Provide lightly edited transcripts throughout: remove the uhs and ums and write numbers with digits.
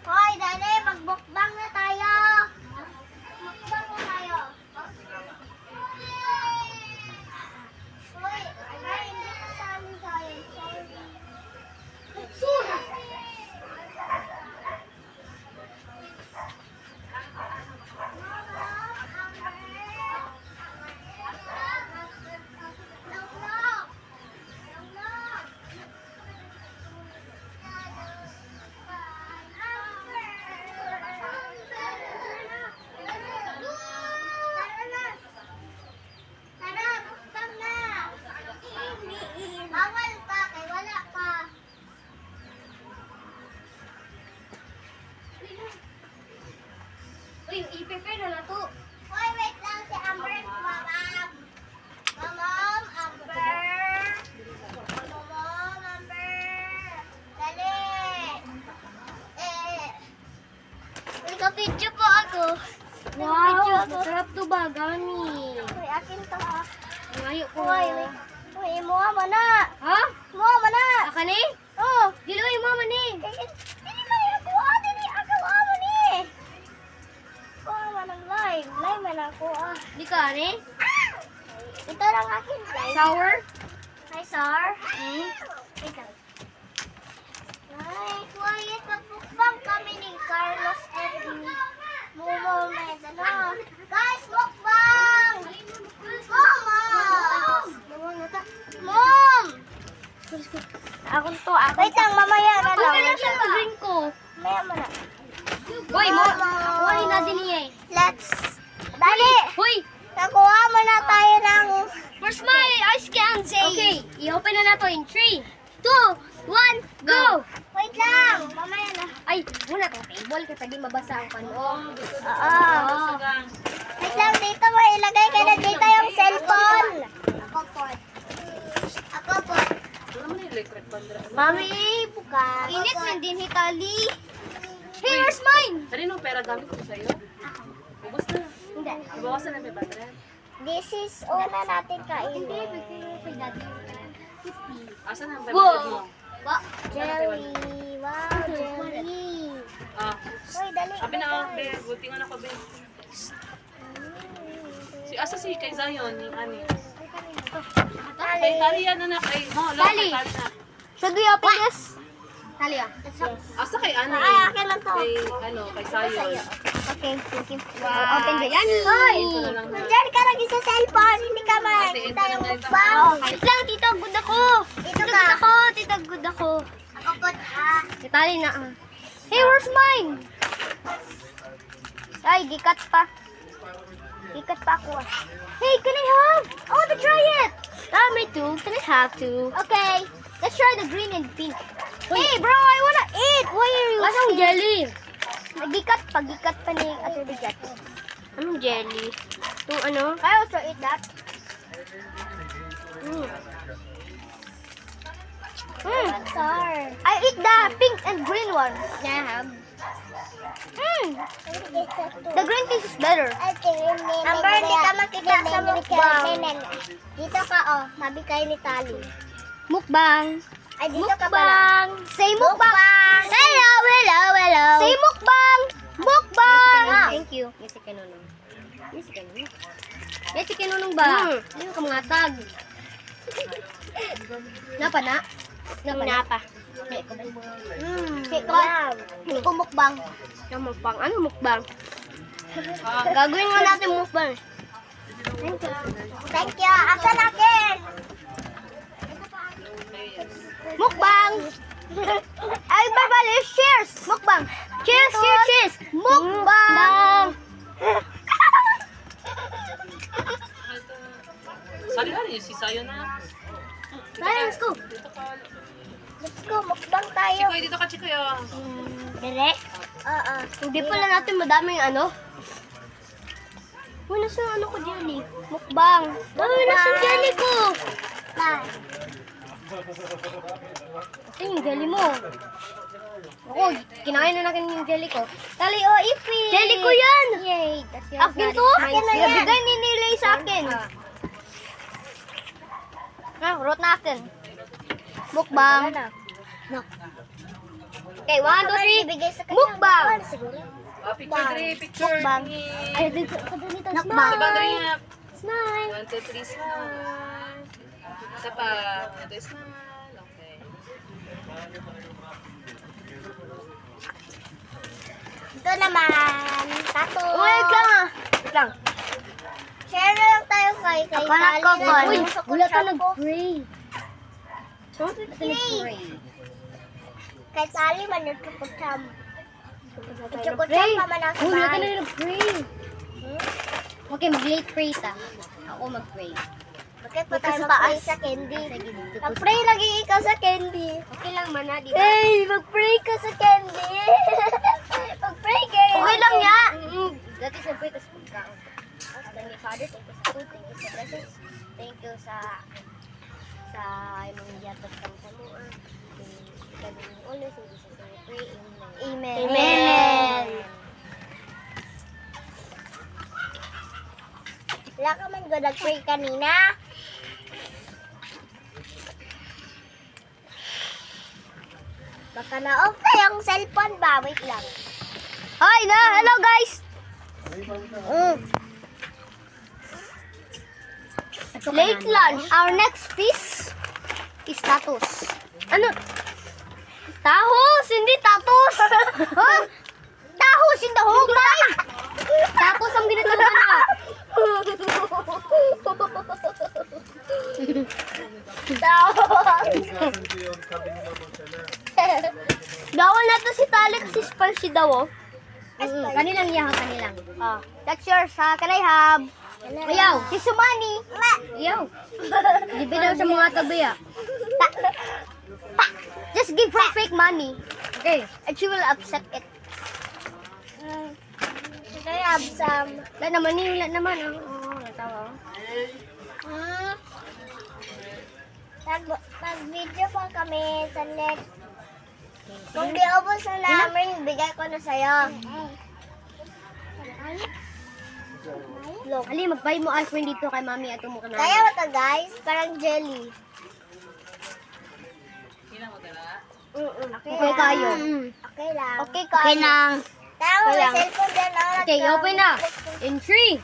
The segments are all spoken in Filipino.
Hoy, dali, magbukbang na tayo. Magbukbang na tayo. Hoy, ay, hindi kasali tayo. Sorry. Bawal pa, kay wala pa. Uy, i-prepare na to. Hoy, wait lang si Amber. Mamam. Mamam, Amber. Mamam, Amber. Dali. Nagka-video po ako. Nagka-video ako. Masarap to ba, gani? Hoy, akin to ha. Ngayo ko. Hoy, wait. Hoy, imuha mo na. Ha? Imuha mo na. Aka ni? Oh. Diloy mo man ni. Dili man ako. Dili ako. Amo ni. Kuha man ang live. Live man ako. Di ka ni? Ito lang akin live. Sour? Hi, sir. Hmm? Wait lang. Ay, quiet. Magpukbang kami ni Carlos and Momo Medano. Guys, mukbang! Mama! Mom! Akon to, Wait lang, mamaya na lang. Okay lang siya mag-green ko. Mamaya mo na. Hoy, mo. Hoy, na din niya eh. Let's... Dali! Hoy, Nakuha mo na tayo ng... where's my ice candy? Okay, i-open na nato in 3, 2, 1, go! Wait lang! Mamaya na. Ay, muna tong table kasi di mabasa ang panong. Oo. Wait lang, dito mo ilagay ka na dito yung cellphone. Ako po. Ako po. Mami, buka. Init man din hitali. Hey, where's mine? Sari nung pera gamit ko sa'yo. Ubus na. Hindi. Ibawasan na may battery. This is una natin kainin. Asan ang Wow. bayad mo? Jelly. Wow, jelly. Ah, Uy, dali. sabi na ako, be. Buti nga na ko, be. Asa si kay Zion, yung ani. Kay Talia na na, kay mo, lo, Tali. kay Tali na. Should we open this? Tali ah. Asa kay ani? Ay, akin lang to. Kay, kay Zion. Okay, thank you. Wow. Open the yan. Hoy! Ito na lang na. Diyan ka lagi sa cellphone. Hindi ka makikita yung mukbang. Wait lang, tita, good ako. Dito Tita, ka. good ako. Tita, good ako. Ako po. Si Tali na ah. Hey, where's mine? Ay, gikat pa. Gikat pa ako ah. Hey, can I have? I want to try it. Ah, me too. Can I have to? Okay. Let's try the green and pink. Hey, bro, I wanna eat. Why are you Anong jelly? Gikat pa ni Ate Bigat. Anong jelly? Itong ano? I also eat that. Mm. Sorry. I eat the pink and green one. Can I have? The green piece is better. Amber, hindi ka makita sa mukbang. Dito ka, oh. Sabi kayo ni Tali. Mukbang. Ay, dito ka pala. Mukbang. Say mukbang. Hello, hello, hello. Say mukbang. Mukbang. Thank you. Yes, kinunong. Yes, kinunong. Yes, kinunong ba? Ano ka mga tag? Napa na? Napa. Hindi ko ba? Hindi ko mukbang. Ano mukbang? Ano mukbang? Gagawin mo natin mukbang. Thank you. Asan akin? Mukbang! Ay, babali! Cheers! Mukbang! Cheers! Cheers! Cheers! Mukbang! Sali na rin, si Zion na. Let's go! Let's go, mukbang tayo. Chikoy, dito ka, Chikoy. Oh. Dire? Oo. Hindi pala natin madaming ano. Uy, nasa ano ko jelly? Mukbang! Uy, nasa jelly ko! Ito yung jelly mo. Ako, kinain na natin yung jelly ko. Tali, oh, ifi. Jelly ko yan! Yay. That's your Akin to? Akin na yan. Nabigay ni Nilay sa akin. Rot na akin. Mukbang. Okay, 1, 2, 3. Ibigay sa kanya. Mukbang. Ano siguro? Picture, Dre. Picture. Mukbang. Ni- Ay, dito. Dito. Mukbang. Sa Dre nga. Smile. 1, 2, 3, smile. Isa pa. 1, 2, smile. Okay. Ito naman. Tato. Wait lang ah. Wait lang. Share na lang tayo kay Ako Tali. nagkakon. Uy, Sa wala ka chat ko. nag-pray. Pray. Kay Tali man yung chukucham. Pray. Chukucham pa man ang Uy, wala ka sabay. na nag-pray. Okay, mag-late pray ta. Ako mag-pray. Bakit pa Dito tayo sa mag-pray taas. sa candy? Sige, dito. Mag-pray lagi ikaw sa candy. Okay lang man na, di ba? Hey, mag-pray ka sa candy. Mag-pray kayo. Okay lang ya. Dati sa pray, tapos pagkaon. Thank you, Father. Thank you sa food. Thank you sa blessings. Thank you sa imong yatag kang samuan. Thank you always. In Jesus' name we pray. Amen. Amen. Amen. Wala ka man go nag-pray kanina. Baka na-off na yung cellphone ba? Wait lang. Hi na! Hello guys! Late lunch. Our next feast is tatos. Ano? Tahos! Hindi tatos! Huh? Tahos! Hindi hugay! Tatos ang ginagawa na. Gawal na to si Tali kasi spicy daw oh. Kanilang iya, kanilang. Oh. That's yours ha, kanayhab. Ayaw, si Sumani. Ayaw. Hindi daw sa mga tabi ah. Just give her fake money. Okay. And she will accept it. Kaya absam. Wala naman eh, wala naman. Oo, natawa. Mag-video pa kami sa net. Kung di ubos na namin, bigay ko na sa'yo. Look. Ali, mag-buy mo ice cream dito kay mami at mo ka na. Kaya mo to guys, parang jelly. Okay kayo. Okay lang. Okay kayo. Okay lang. Kaya mo Okay may lang. cellphone dyan. Okay, open na. In 3,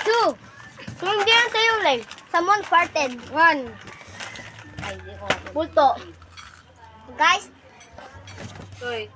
2, hindi yan sa'yo lang. Someone farted. 1. Ay, di ko. Bulto. Guys, Uy.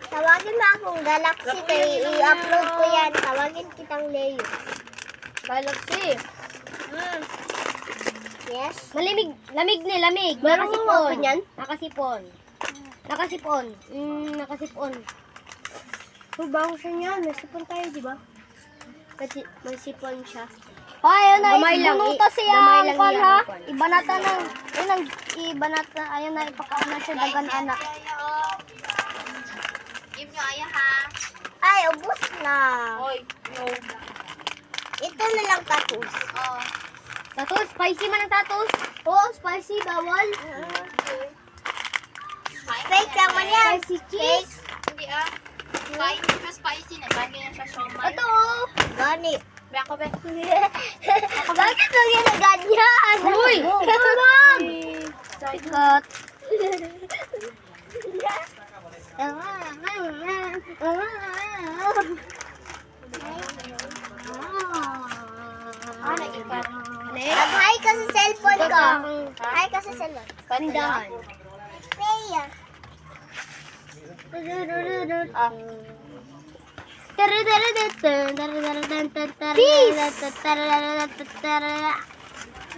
tawagin mo akong Galaxy kay i-upload ko yan. Tawagin kitang Leo. Galaxy. Yes? Malamig, lamig ni, lamig. Meron Nakasipon. mo open yan? Nakasipon. Nakasipon. Nakasipon. Bago siya niya. May sipon tayo, di ba? Kasi may sipon siya. Ay, ano, ibuno kasi ang kon ha. Ibanata na. Ayun ang ibanata. Ayun na, ipakaon na siya dagan anak. Give nyo aya ha. Ay, ubos na. Uy. No. Ito na lang tapos. Tatos, spicy man ang tatos. Oo, spicy, bawal. Fake lang man yan. Spicy cheese. Hindi ah. Kain mo siya spicy na. Bagay na siya siomay. Ito oh. Gani. Beko be. Bakit mo ginaganyan? Uy, tulog. Sikat. Ah, nag-ipat. Mag-hi ka sa cellphone ko. Hi ka sa cellphone. Pandahan. Freya.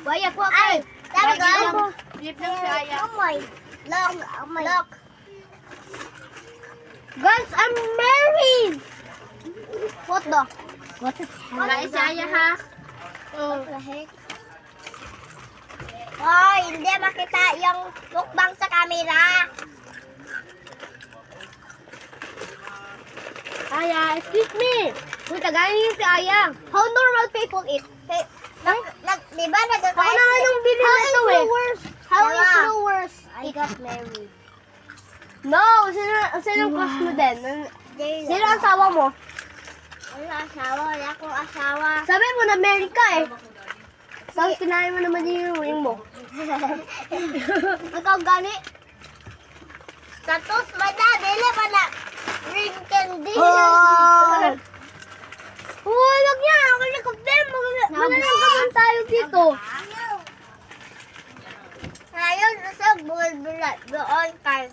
Waya ko Ay, sabi ko. Flip lang si Aya. Amoy. Lock. Amoy. Lock. Guys, I'm married. What the? What the? Kain si Aya ha. What the heck? Oh, hindi makita yung mukbang sa camera. Aya, excuse me. Kung tagayin niyo si Aya. How normal people eat? Di ba nagkakain? Ako naman yung bili nito eh. How is Diba? the worst? I got married. No, sino crush mo din? There Sino ang asawa mo? Wala asawa. Wala akong asawa. Sabi mo na married ka eh. Tapos kinain mo naman yung ring mo. Ikaw gani? Tatos mada, dili pa na. Ring candy. Oh! Huwag niya! Ako na kapten! Manananggaman tayo dito. Ngayon, sa bulbulat. Doon kay.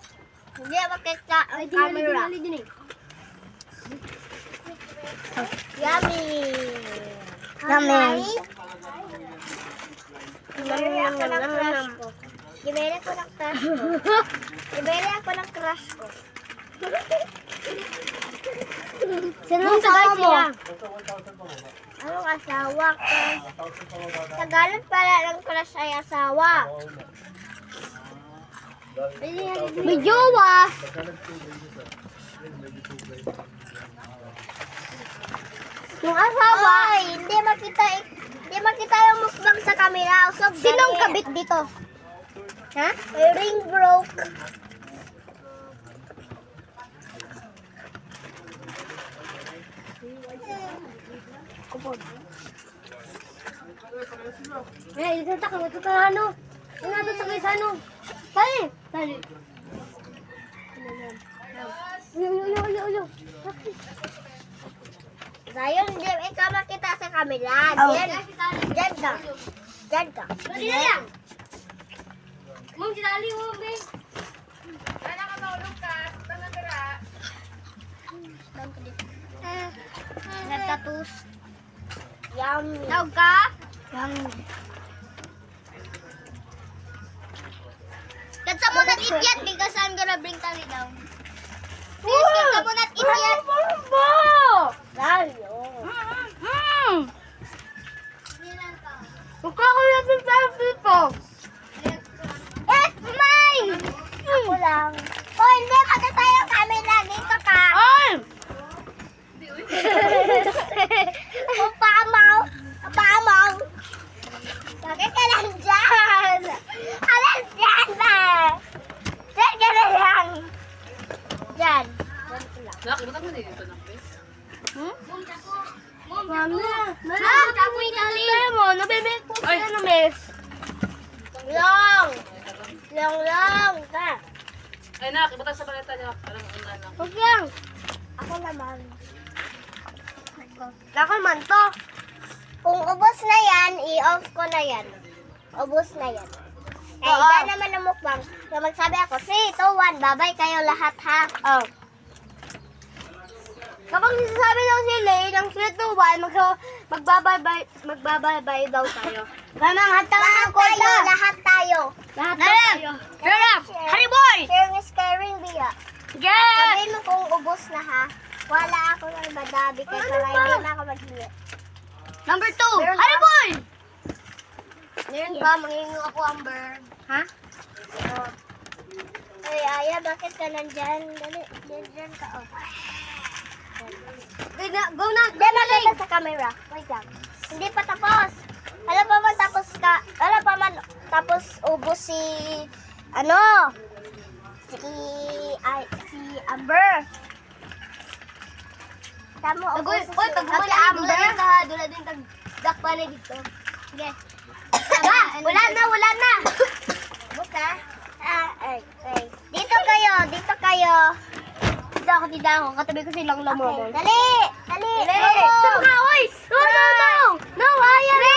Hindi makita ang camera. din eh. Yummy. Yummy. Gibili ako ng crush ko. Gibili ako ng crush ko. Gibili ako ng crush ko. Sinong asawa mo? Anong asawa ko? Tagalog pala ng crush ay asawa. May jowa. Yung asawa. Ay, hindi makita yung mukbang sa camera. Usog Sinong dali. kabit dito? Ha? My ring broke. Eh, isa ka ito ka ano? Ano ito sa kaysa ano? Tali! Tali! Uyo. Ngayon, hindi ikaw makita sa camera. Oh. Diyan ka. Diyan ka. Dali na lang! Ma'am, sinali mo, be. Nagtatus. Yummy. Tawag ka? Katsa mo not eat yet because I'm gonna bring Tali down. Please, katsa mo not eat yet. Dario. Magkakalat ng tayo dito. It's mine! Ako lang. Oh, hindi. Makita yung camera. Dito ka. Ay! Pamaw. Pamaw. Bakit ka lang dyan? Alas dyan ba? Dyan ka na lang. Dyan. Dyan ka lang. Nak, buta mo na dito, nak. Mami, ako yung tali mo. Nabibig po sila na miss. Long. Long. Ka. Ay, nak, ibutan sa paleta niya. Alam mo, nak. Huwag lang. Ako naman. Ako man to. Kung ubos na yan, i-off ko na yan. Ubos na yan. Eh, Oo. iba naman ang mukbang. So, magsabi ako, 3, 2, 1, babay kayo lahat ha. Oh. Kapag nasasabi daw si Lay ng 3 to 1, magbabay daw tayo. Mamang hanta Lahat ng tayo, kota. lahat tayo. Lahat daw tayo. Shut up! Harry boy! Sharing is caring, Bia. Yeah! Sabihin mo kung ubos na ha. Wala ako ng badabi kaya Ano para ba? hindi na ako maghiya. Number 2, Meron Harry pa? boy! Meron pa, mangingo ako, Amber. Ha? Oh. Ay, Aya, bakit ka nandyan? Dali, dyan ka. Oh. Go na! Hindi, maganda sa camera. Wait lang. Hindi pa tapos. Alam pa man tapos ka. Alam pa man tapos ubos si ano? Si Amber. Tamo ubos si Pag Ate Amber. dula din tagdakpa na dito. Sige. Wala na! Ubos na? Okay. Dito kayo. Dito Dito ako, katabi ko silang Okay. lamamon. Dali. Saan ka? Oy! No! No, Aya!